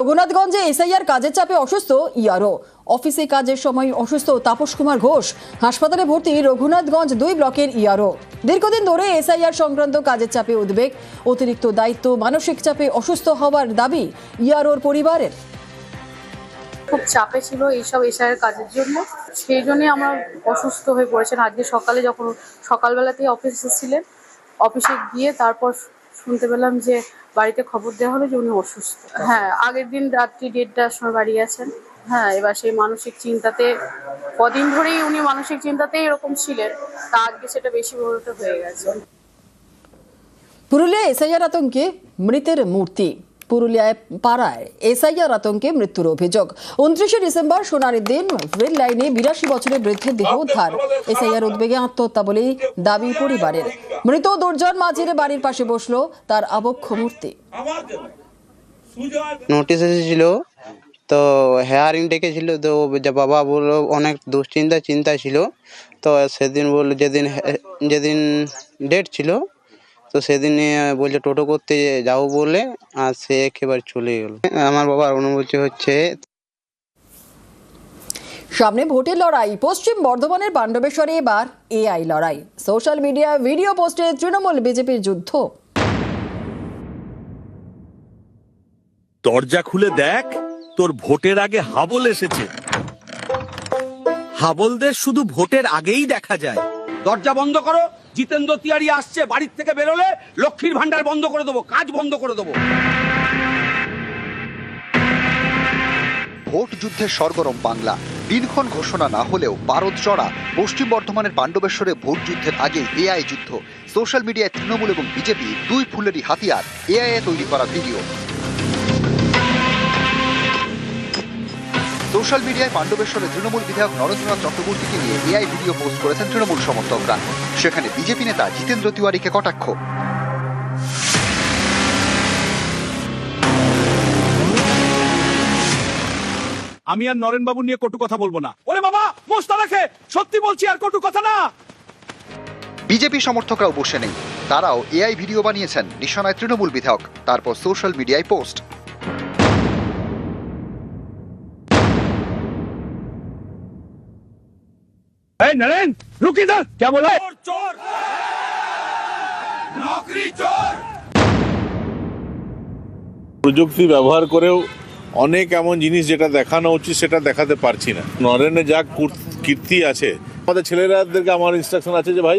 রঘুনাথগঞ্জে SIR কাজের চাপে অসুস্থ ইআরও। অফিসে কাজের সময় অসুস্থ তাপস কুমার ঘোষ। হাসপাতালে ভর্তি রঘুনাথগঞ্জ 2 ব্লকের ইআরও। দীর্ঘদিন ধরে এসআইআর সংক্রান্ত কাজের চাপে উদ্বেগ, অতিরিক্ত দায়িত্ব, মানসিক চাপে অসুস্থ হওয়ার দাবি ইআরওর পরিবারের। খুব চাপে ছিল এইসব এসআইআর কাজের জন্য, সেই জন্যই আমরা অসুস্থ হয়ে পড়েছেন। আজকে সকালে যখন সকালবেলাতেই অফিসে ছিলেন, অফিসে গিয়ে তারপর শুনতে পেলাম যে বাড়িতে খবর দেওয়া হলো যে উনি অসুস্থ। হ্যাঁ, আগের দিন রাত্রি 1:30টার সময় বাড়ি গেছেন। হ্যাঁ, এবার সেই মানসিক চিন্তাতে কদিন ধরেই উনি মানসিক চিন্তাতেই এরকম ছিলেন, তা আজকে সেটা বেশি বড় হয়ে গেছে। পুরুলিয়া এসআইআর আতঙ্কে মৃতের মূর্তি। পুরুলিয়ায় পাড়ায় এসআইআর আতঙ্কে মৃত্যুর অভিযোগ। 29শে ডিসেম্বর সোনারের দিন রেল লাইনে 82 বছরের বৃদ্ধের দেহ উদ্ধার। এসআইআর উদ্বেগে আত্মহত্যা বলেই দাবি পরিবারের। মৃত দুর্জন মাঝিরে বাড়ির পাশে বসলো তার আবক্ষ মূর্তি। নোটিশ এসেছিল, তো হেয়ারিং ডেকেছিল, তো বাবা বললো অনেক চিন্তা ছিল। তো সেদিন বললো যেদিন ডেট ছিল, তো সেদিন বলছে টোটো করতে যাবো বলে, আর সে একেবারে চলে গেল। আমার বাবার অনুভূতি হচ্ছে। সামনে ভোটের লড়াই। পশ্চিম বর্ধমানের পাণ্ডবেশ্বরে এবার এআই লড়াই। সোশ্যাল মিডিয়া ভিডিও পোস্টে তৃণমূল বিজেপির যুদ্ধ। দরজা খুলে দেখ, তোর ভোটের আগে হাবল এসেছে। হাবলদের শুধু ভোটের আগেই দেখা যায়। দরজা বন্ধ করো, জিতেন্দ্র তিয়ারি আসছে, বাড়ির থেকে বেরোলে লক্ষ্মীর ভান্ডার বন্ধ করে দেবো, কাজ বন্ধ করে দেবো। ভোট যুদ্ধের সরগরম বাংলা। দিনক্ষণ ঘোষণা না হলেও পারদ চড়া পশ্চিম বর্ধমানের পাণ্ডবেশ্বরে ভোট যুদ্ধের আগে এআই যুদ্ধ। সোশ্যাল মিডিয়ায় তৃণমূল এবং বিজেপি দুই ফুলেরই হাতিয়ার এআই এ তৈরি করা ভিডিও। সোশ্যাল মিডিয়ায় পাণ্ডবেশ্বরে তৃণমূল বিধায়ক নরেন্দ্রনাথ চক্রবর্তীকে নিয়ে এআই ভিডিও পোস্ট করেছেন তৃণমূল সমর্থকরা। সেখানে বিজেপি নেতা জিতেন্দ্র তিওয়ারিকে কটাক্ষ। আমি আর নরেন বাবু নিয়ে কটু কথা বলবো না। ওরে বাবা, মোস্তা রাখে, সত্যি বলছি, আর কটু কথা না। বিজেপি সমর্থকরাও বসে নেই, তারাও এআই ভিডিও বানিয়েছেন, নিশানায় তৃণমূল বিধায়ক, তারপর সোশ্যাল মিডিয়ায় পোস্ট। এই নরেন, রুকি দা, क्या बोला? चोर, नौकरी चोर। প্রযুক্তি ব্যবহার করেও অনেক এমন জিনিস যেটা দেখানো উচিত সেটা দেখাতে পারছি না। নরেনে যা কীর্তি আছে, আমাদের ছেলেরাদেরকে আমার ইনস্ট্রাকশন আছে যে ভাই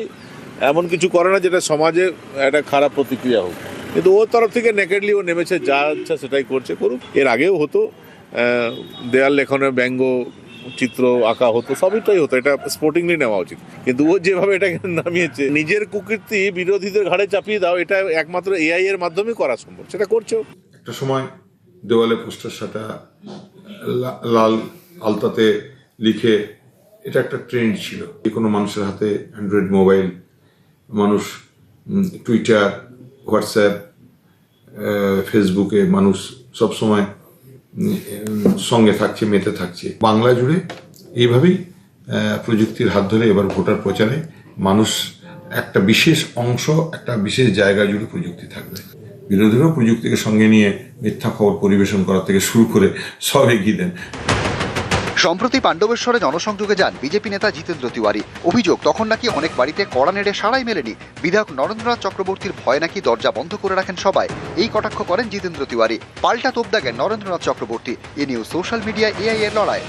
এমন কিছু করে না যেটা সমাজে একটা খারাপ প্রতিক্রিয়া হোক। কিন্তু ওর তরফ থেকে নেকেডলি ও নেমেছে, যা ইচ্ছা সেটাই করছে, করুক। এর আগেও হতো, দেয়াল লেখনে ব্যঙ্গ চিত্র আঁকা হতো, সবইটাই হতো, এটা স্পোর্টিংলি নেওয়া উচিত। কিন্তু ও যেভাবে এটাকে নামিয়েছে, নিজের কুকীর্তি বিরোধীদের ঘাড়ে চাপিয়ে দাও, এটা একমাত্র এআই এর মাধ্যমে করা সম্ভব, সেটা করছেও। একটা সময় দেওয়ালে পোস্টার সাটা, লাল আলতাতে লিখে, এটা একটা ট্রেন্ড ছিল। যে কোনো মানুষের হাতে অ্যান্ড্রয়েড মোবাইল, মানুষ টুইটার, হোয়াটসঅ্যাপ, ফেসবুকে মানুষ সবসময় সঙ্গে থাকছে, মেতে থাকছে। বাংলা জুড়ে এইভাবেই প্রযুক্তির হাত ধরে এবার ভোটার প্রচারে মানুষ একটা বিশেষ অংশ, একটা বিশেষ জায়গা জুড়ে প্রযুক্তি থাকবে। বিরোধীরাও প্রযুক্তিকে সঙ্গে নিয়ে মিথ্যা খবর পরিবেশন করা থেকে শুরু করে সব এগিয়ে দেন। সম্প্রতি পাণ্ডবেশ্বরে জনসংযোগে যান বিজেপি নেতা জিতেন্দ্র তিওয়ারি। অভিযোগ, তখন নাকি অনেক বাড়িতে কড়া নেড়ে সাড়াই মেলেনি। বিধায়ক নরেন্দ্রনাথ চক্রবর্তীর ভয়ে নাকি দরজা বন্ধ করে রাখেন সবাই। এই কটাক্ষ করেন জিতেন্দ্র তিওয়ারি। পাল্টা তোপ দাগেন নরেন্দ্রনাথ চক্রবর্তী। এ নিয়েও সোশ্যাল মিডিয়ায় এআই এর লড়াই।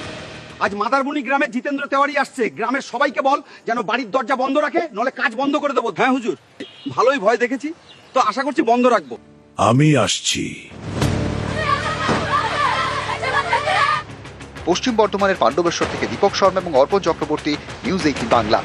আজ মাদারবনি গ্রামে জিতেন্দ্র তেওয়ারি আসছে, গ্রামের সবাইকে বল যেন বাড়ির দরজা বন্ধ রাখে, নলে কাজ বন্ধ করে দেবো। হ্যাঁ হুজুর, ভালোই ভয় দেখেছি, তো আশা করছি বন্ধ রাখবো। আমি আসছি। পশ্চিম বর্ধমানের পাণ্ডবেশ্বর থেকে দীপক শর্মা এবং অর্পণ চক্রবর্তী, নিউজ 18 বাংলা।